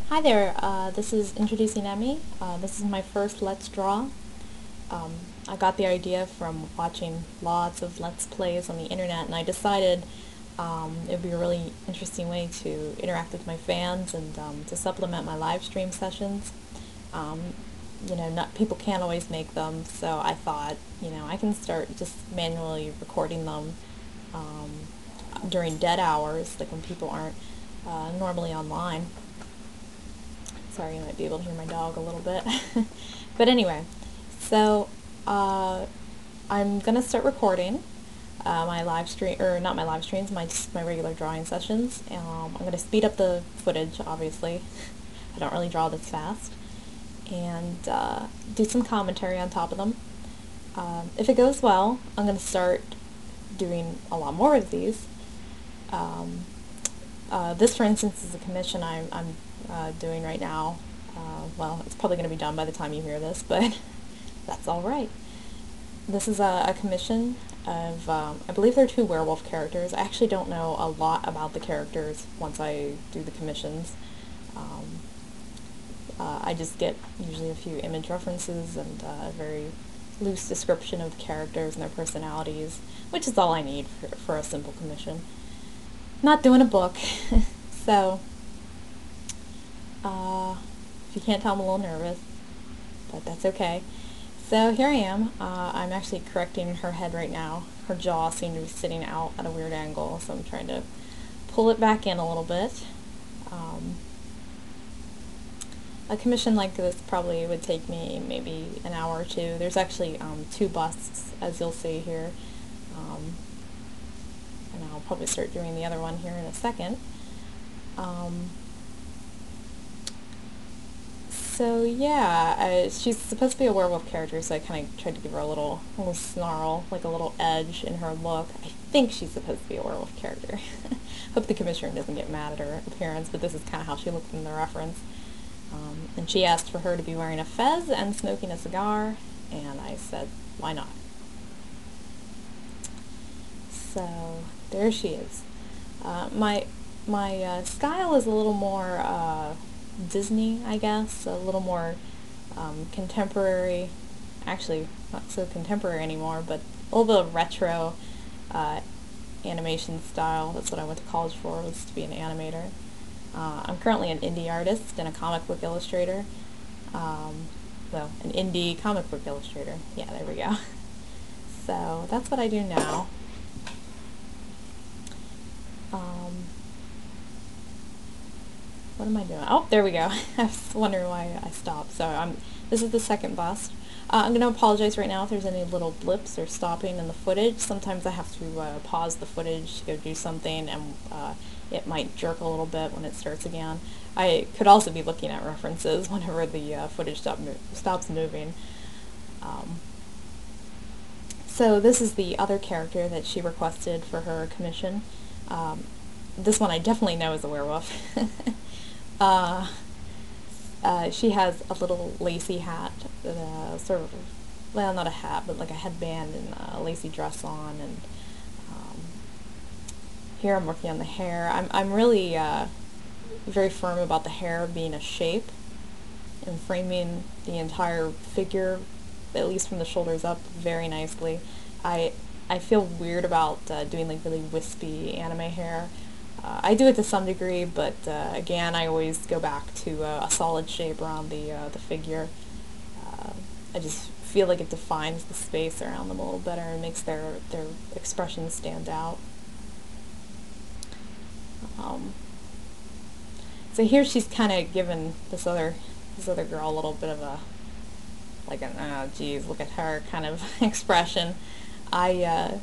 Hi there, this is Introducing Emmy. This is my first Let's Draw. I got the idea from watching lots of Let's Plays on the internet, and I decided it would be a really interesting way to interact with my fans and to supplement my live stream sessions. People can't always make them, so I thought, I can start just manually recording them during dead hours, like when people aren't normally online. Sorry, you might be able to hear my dog a little bit. But anyway, so I'm going to start recording my live stream, or not my live streams, my regular drawing sessions. I'm going to speed up the footage, obviously. I don't really draw this fast. And do some commentary on top of them. If it goes well, I'm going to start doing a lot more of these. This, for instance, is a commission I'm doing right now. Well, it's probably going to be done by the time you hear this, but that's all right. This is a commission of, I believe they're two werewolf characters. I actually don't know a lot about the characters once I do the commissions. I just get usually a few image references and a very loose description of the characters and their personalities, which is all I need for a simple commission. Not doing a book, so if you can't tell, I'm a little nervous, but that's okay. So here I am. I'm actually correcting her head right now. Her jaw seemed to be sitting out at a weird angle, so I'm trying to pull it back in a little bit. A commission like this probably would take me maybe an hour or two. There's actually two busts, as you'll see here. And I'll probably start doing the other one here in a second. So yeah, she's supposed to be a werewolf character, so I kind of tried to give her a little snarl, like a little edge in her look. I think she's supposed to be a werewolf character. Hope the commissioner doesn't get mad at her appearance, but this is kind of how she looked in the reference. And she asked for her to be wearing a fez and smoking a cigar, and I said, why not? So there she is. My style is a little more Disney, I guess, a little more contemporary. Actually, not so contemporary anymore, but a little bit of retro animation style. That's what I went to college for, was to be an animator. I'm currently an indie artist and a comic book illustrator. Well, an indie comic book illustrator. Yeah, there we go. So that's what I do now. What am I doing? Oh, there we go. I was wondering why I stopped. So this is the second bust. I'm going to apologize right now if there's any little blips or stopping in the footage. Sometimes I have to pause the footage to go do something, and it might jerk a little bit when it starts again. I could also be looking at references whenever the footage stops moving. So this is the other character that she requested for her commission. This one I definitely know is a werewolf. She has a little lacy hat, sort of, well, not a hat, but like a headband and a lacy dress on, and here I'm working on the hair. I'm really very firm about the hair being a shape and framing the entire figure, at least from the shoulders up, very nicely. I feel weird about doing like really wispy anime hair. I do it to some degree, but again, I always go back to a solid shape around the figure. I just feel like it defines the space around them a little better and makes their expressions stand out. So here she's kind of given this other girl a little bit of a, like an, oh geez, look at her kind of expression. I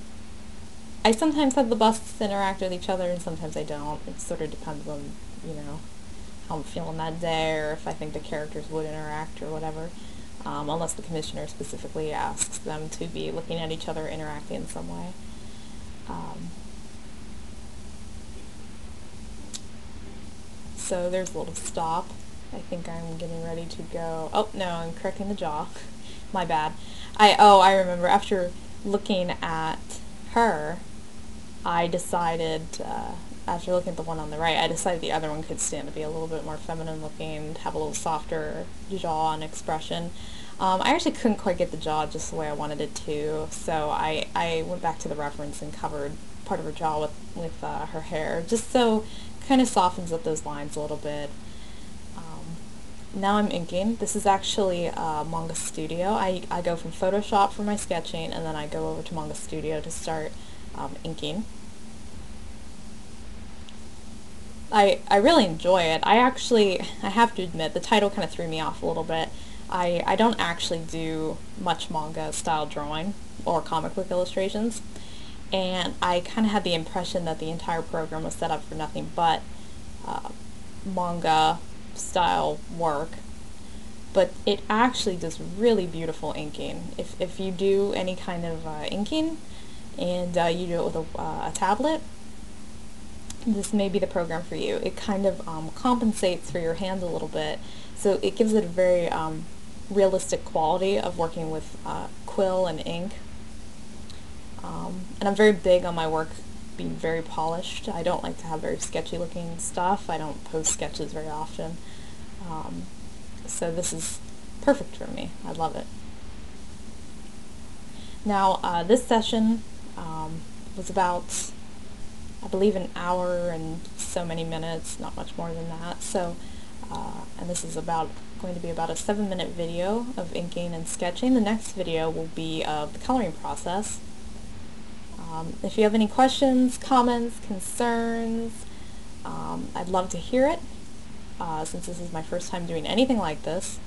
sometimes have the busts interact with each other, and sometimes I don't. It sort of depends on, how I'm feeling that day, or if I think the characters would interact or whatever, unless the commissioner specifically asks them to be looking at each other, interacting in some way. So there's a little stop. I think I'm getting ready to go. Oh, no, I'm correcting the jaw. My bad. I remember, after looking at her, I decided after looking at the one on the right, I decided the other one could stand to be a little bit more feminine looking, have a little softer jaw and expression. I actually couldn't quite get the jaw just the way I wanted it to, so I went back to the reference and covered part of her jaw with her hair, just so it kind of softens up those lines a little bit. Now I'm inking. This is actually Manga Studio. I go from Photoshop for my sketching, and then I go over to Manga Studio to start inking. I really enjoy it. I have to admit, the title kind of threw me off a little bit. I don't actually do much manga style drawing or comic book illustrations, and I kind of had the impression that the entire program was set up for nothing but manga style work, but it actually does really beautiful inking. If you do any kind of inking and you do it with a tablet, this may be the program for you. It kind of compensates for your hands a little bit, so it gives it a very realistic quality of working with quill and ink. And I'm very big on my work being very polished. I don't like to have very sketchy looking stuff. I don't post sketches very often. So this is perfect for me. I love it. Now this session was about, I believe, an hour and so many minutes, not much more than that. So, and this is going to be about a 7-minute video of inking and sketching. The next video will be of the coloring process. If you have any questions, comments, concerns, I'd love to hear it, since this is my first time doing anything like this.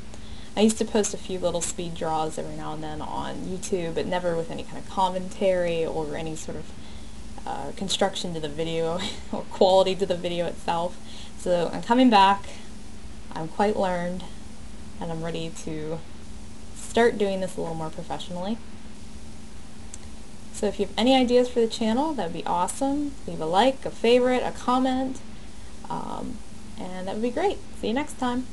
I used to post a few little speed draws every now and then on YouTube, but never with any kind of commentary or any sort of construction to the video or quality to the video itself. So I'm coming back. I'm quite learned, and I'm ready to start doing this a little more professionally. So if you have any ideas for the channel, that would be awesome. Leave a like, a favorite, a comment, and that would be great. See you next time.